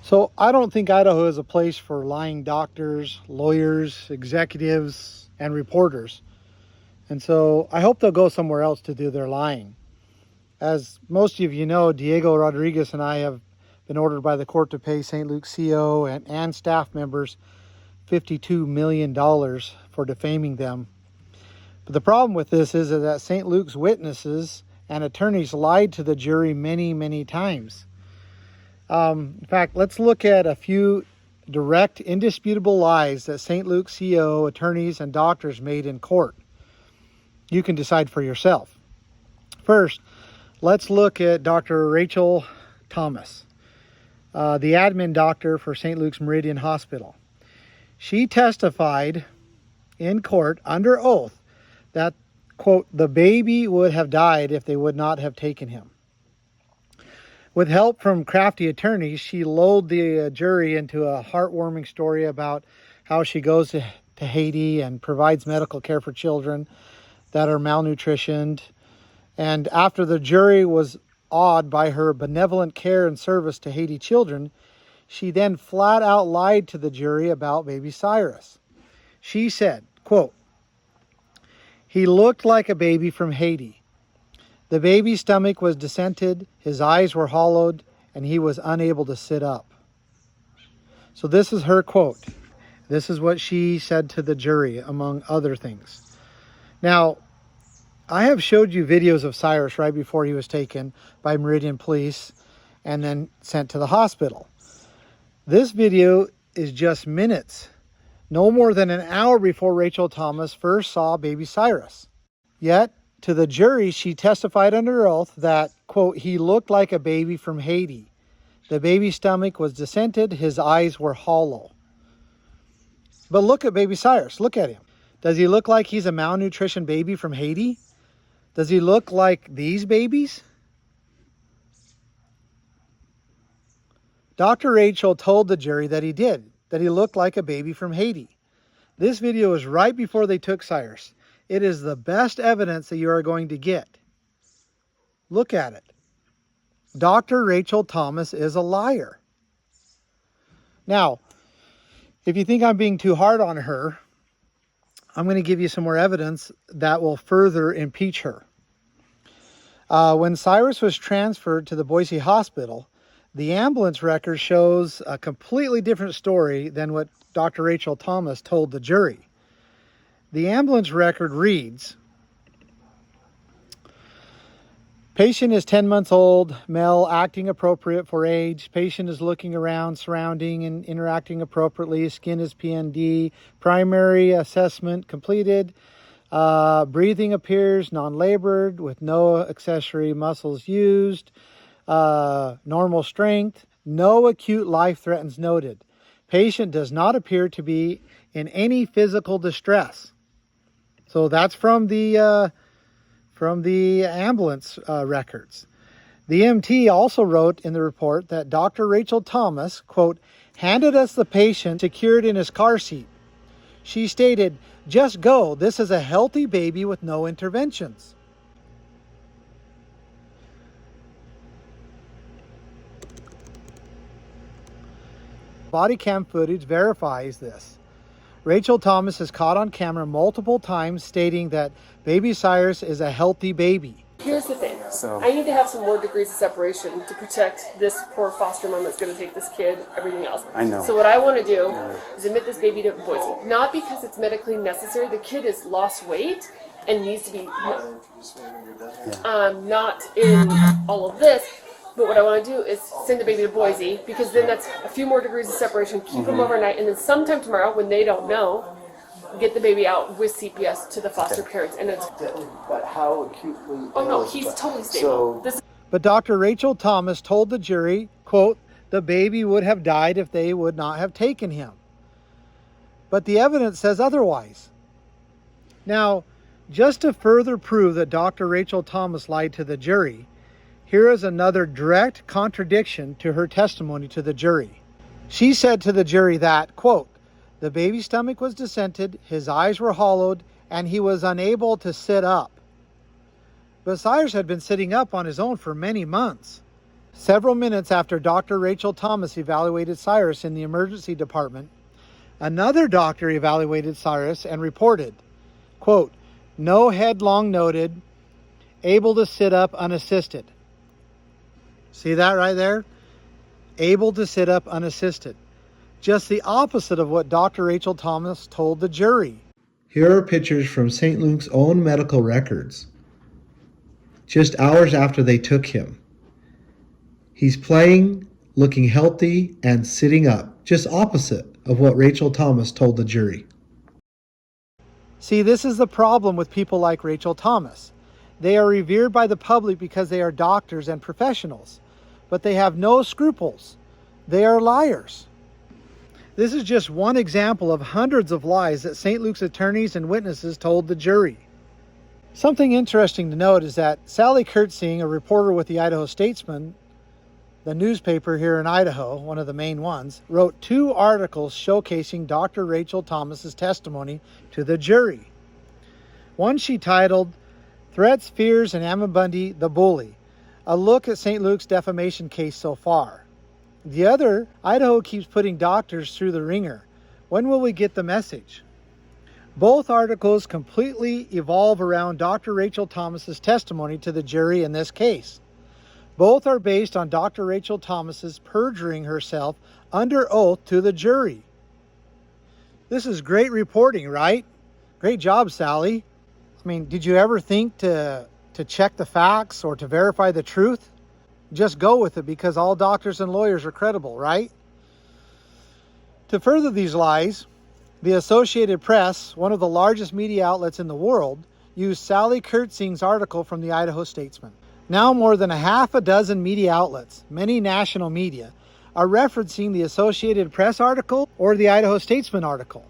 So I don't think Idaho is a place for lying doctors, lawyers, executives, and reporters. And so I hope they'll go somewhere else to do their lying. As most of you know, Diego Rodriguez and I have been ordered by the court to pay St. Luke's CO and staff members $52 million for defaming them. But the problem with this is that St. Luke's witnesses and attorneys lied to the jury many, many times. In fact, let's look at a few direct, indisputable lies that St. Luke's CO, attorneys, and doctors made in court. You can decide for yourself. First, let's look at Dr. Rachel Thomas, the admin doctor for St. Luke's Meriden Hospital. She testified in court under oath that, quote, the baby would have died if they would not have taken him. With help from crafty attorneys, she lulled the jury into a heartwarming story about how she goes to Haiti and provides medical care for children that are malnutritioned. And after the jury was awed by her benevolent care and service to Haiti children, she then flat out lied to the jury about Baby Cyrus. She said, quote, he looked like a baby from Haiti. The baby's stomach was descended, his eyes were hollowed, and he was unable to sit up. So this is her quote. This is what she said to the jury, among other things. Now, I have showed you videos of Cyrus right before he was taken by Meriden Police and then sent to the hospital. This video is just minutes, no more than an hour before Rachel Thomas first saw Baby Cyrus. Yet, to the jury, she testified under oath that, quote, he looked like a baby from Haiti. The baby's stomach was descended, his eyes were hollow. But look at Baby Cyrus, look at him. Does he look like he's a malnutrition baby from Haiti? Does he look like these babies? Dr. Rachel told the jury that he did, that he looked like a baby from Haiti. This video is right before they took Cyrus. It is the best evidence that you are going to get. Look at it. Dr. Rachel Thomas is a liar. Now, if you think I'm being too hard on her, I'm going to give you some more evidence that will further impeach her. When Cyrus was transferred to the Boise Hospital, the ambulance record shows a completely different story than what Dr. Rachel Thomas told the jury. The ambulance record reads, patient is 10 months old, male, acting appropriate for age. Patient is looking around, surrounding, and interacting appropriately. Skin is PND. Primary assessment completed. Breathing appears non-labored with no accessory muscles used. Normal strength. No acute life threats noted. Patient does not appear to be in any physical distress. So that's from the ambulance records. The EMT also wrote in the report that Dr. Rachel Thomas, quote, handed us the patient secured in his car seat. She stated, just go, this is a healthy baby with no interventions. Body cam footage verifies this. Rachel Thomas is caught on camera multiple times stating that Baby Cyrus is a healthy baby. Here's the thing. I need to have some more degrees of separation to protect this poor foster mom that's going to take this kid, everything else. I know. So what I want to do is admit this baby to Boise. Not because it's medically necessary. The kid has lost weight and needs to be not in all of this. But what I want to do is send the baby to Boise, because then that's a few more degrees of separation, keep them overnight, and then sometime tomorrow, when they don't know, get the baby out with CPS to the foster parents. And it's... But how acutely... Oh no, he's totally stable. But Dr. Rachel Thomas told the jury, quote, the baby would have died if they would not have taken him. But the evidence says otherwise. Now, just to further prove that Dr. Rachel Thomas lied to the jury, here is another direct contradiction to her testimony to the jury. She said to the jury that, quote, the baby's stomach was descended, his eyes were hollowed, and he was unable to sit up. But Cyrus had been sitting up on his own for many months. Several minutes after Dr. Rachel Thomas evaluated Cyrus in the emergency department, another doctor evaluated Cyrus and reported, quote, no head long noted, able to sit up unassisted. See that right there? Able to sit up unassisted. Just the opposite of what Dr. Rachel Thomas told the jury. Here are pictures from St. Luke's own medical records, just hours after they took him. He's playing, looking healthy, and sitting up, just opposite of what Rachel Thomas told the jury. See, this is the problem with people like Rachel Thomas. They are revered by the public because they are doctors and professionals, but they have no scruples. They are liars. This is just one example of hundreds of lies that St. Luke's attorneys and witnesses told the jury. Something interesting to note is that Sally Kurtzing, a reporter with the Idaho Statesman, the newspaper here in Idaho, one of the main ones, wrote 2 articles showcasing Dr. Rachel Thomas's testimony to the jury. One she titled, Threats, Fears, and Ammon Bundy, the Bully, a look at St. Luke's defamation case so far. The other, Idaho keeps putting doctors through the ringer. When will we get the message? Both articles completely evolve around Dr. Rachel Thomas's testimony to the jury in this case. Both are based on Dr. Rachel Thomas's perjuring herself under oath to the jury. This is great reporting, right? Great job, Sally. I mean, did you ever think to check the facts or to verify the truth? Just go with it because all doctors and lawyers are credible, right? To further these lies, the Associated Press, one of the largest media outlets in the world, used Sally Kurtzing's article from the Idaho Statesman. Now more than a half a dozen media outlets, many national media, are referencing the Associated Press article or the Idaho Statesman article.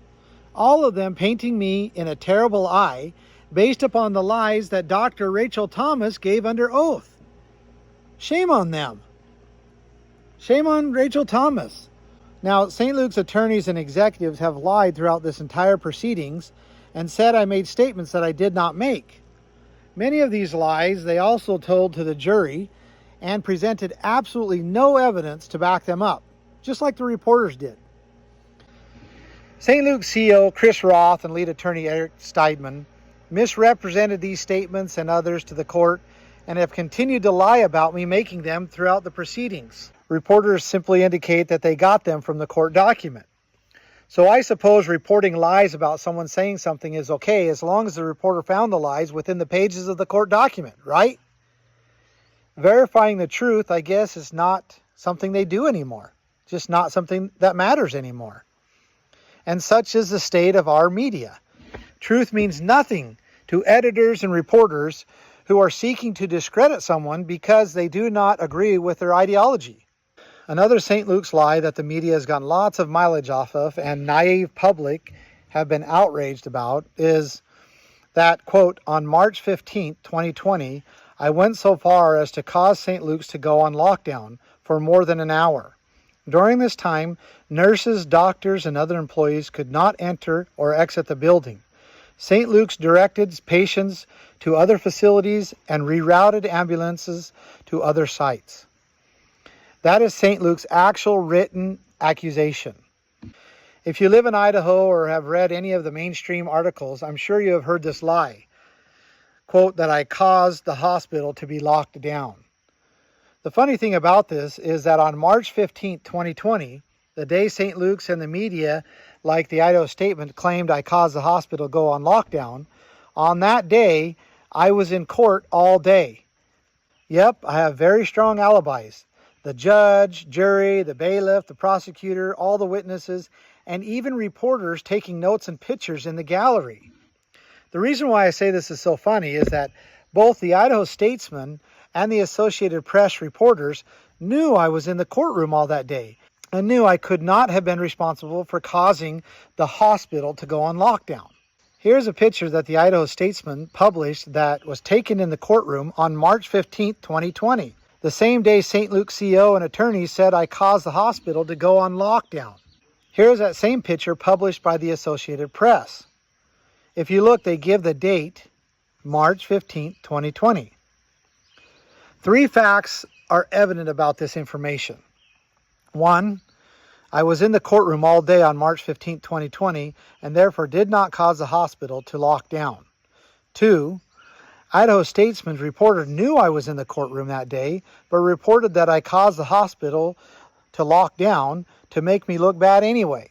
All of them painting me in a terrible eye based upon the lies that Dr. Rachel Thomas gave under oath. Shame on them. Shame on Rachel Thomas. Now, St. Luke's attorneys and executives have lied throughout this entire proceedings and said I made statements that I did not make. Many of these lies they also told to the jury and presented absolutely no evidence to back them up, just like the reporters did. St. Luke's CEO Chris Roth and lead attorney Eric Steidman misrepresented these statements and others to the court and have continued to lie about me making them throughout the proceedings. Reporters simply indicate that they got them from the court document. So I suppose reporting lies about someone saying something is okay as long as the reporter found the lies within the pages of the court document, right? Verifying the truth, I guess, is not something they do anymore. Just not something that matters anymore. And such is the state of our media. Truth means nothing to editors and reporters who are seeking to discredit someone because they do not agree with their ideology. Another St. Luke's lie that the media has gotten lots of mileage off of and naive public have been outraged about is that, quote, on March 15th, 2020, I went so far as to cause St. Luke's to go on lockdown for more than an hour. During this time, nurses, doctors, and other employees could not enter or exit the building. St. Luke's directed patients to other facilities and rerouted ambulances to other sites. That is St. Luke's actual written accusation. If you live in Idaho or have read any of the mainstream articles, I'm sure you have heard this lie. Quote, that I caused the hospital to be locked down. The funny thing about this is that on March 15, 2020, the day St. Luke's and the media, like the Idaho Statement, claimed I caused the hospital to go on lockdown, on that day, I was in court all day. Yep, I have very strong alibis. The judge, jury, the bailiff, the prosecutor, all the witnesses, and even reporters taking notes and pictures in the gallery. The reason why I say this is so funny is that both the Idaho Statesman and the Associated Press reporters knew I was in the courtroom all that day and knew I could not have been responsible for causing the hospital to go on lockdown. Here's a picture that the Idaho Statesman published that was taken in the courtroom on March 15, 2020. The same day St. Luke's CEO and attorneys said I caused the hospital to go on lockdown. Here's that same picture published by the Associated Press. If you look, they give the date, March 15, 2020. 3 facts are evident about this information. One, I was in the courtroom all day on March 15, 2020, and therefore did not cause the hospital to lock down. Two, Idaho Statesman's reporter knew I was in the courtroom that day, but reported that I caused the hospital to lock down to make me look bad anyway.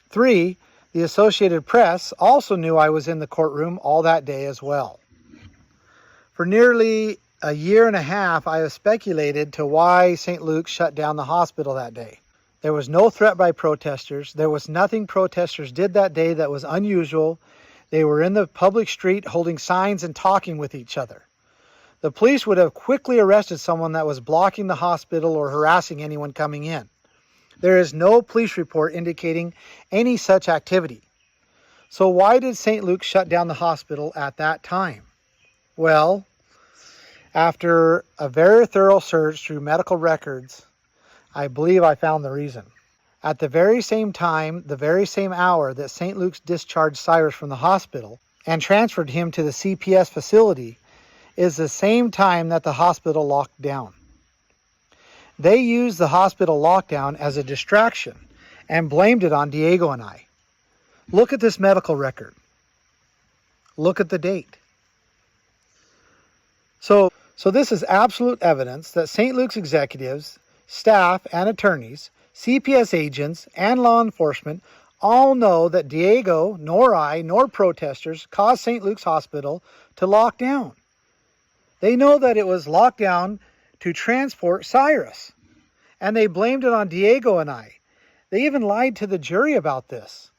Three, the Associated Press also knew I was in the courtroom all that day as well. For nearly a year and a half, I have speculated to why St. Luke's shut down the hospital that day. There was no threat by protesters. There was nothing protesters did that day that was unusual. They were in the public street holding signs and talking with each other. The police would have quickly arrested someone that was blocking the hospital or harassing anyone coming in. There is no police report indicating any such activity. So why did St. Luke's shut down the hospital at that time? Well, after a very thorough search through medical records, I believe I found the reason. At the very same time, the very same hour that St. Luke's discharged Cyrus from the hospital and transferred him to the CPS facility is the same time that the hospital locked down. They used the hospital lockdown as a distraction and blamed it on Diego and I. Look at this medical record. Look at the date. So this is absolute evidence that St. Luke's executives, staff, and attorneys, CPS agents, and law enforcement all know that Diego, nor I, nor protesters caused St. Luke's Hospital to lock down. They know that it was locked down to transport Cyrus, and they blamed it on Diego and I. They even lied to the jury about this.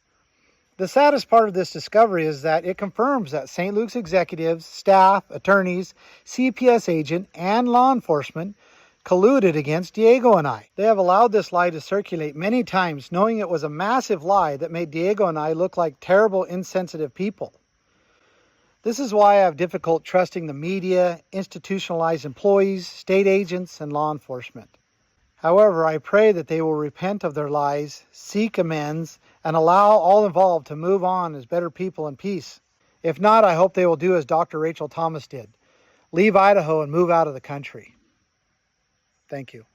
The saddest part of this discovery is that it confirms that St. Luke's executives, staff, attorneys, CPS agent, and law enforcement colluded against Diego and I. They have allowed this lie to circulate many times, knowing it was a massive lie that made Diego and I look like terrible, insensitive people. This is why I have difficult trusting the media, institutionalized employees, state agents, and law enforcement. However, I pray that they will repent of their lies, seek amends, and allow all involved to move on as better people in peace. If not, I hope they will do as Dr. Rachel Thomas did. Leave Idaho and move out of the country. Thank you.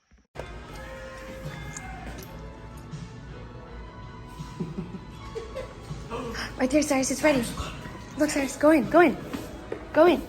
Right there, Cyrus, it's ready. Look, Cyrus, go in, go in. Go in.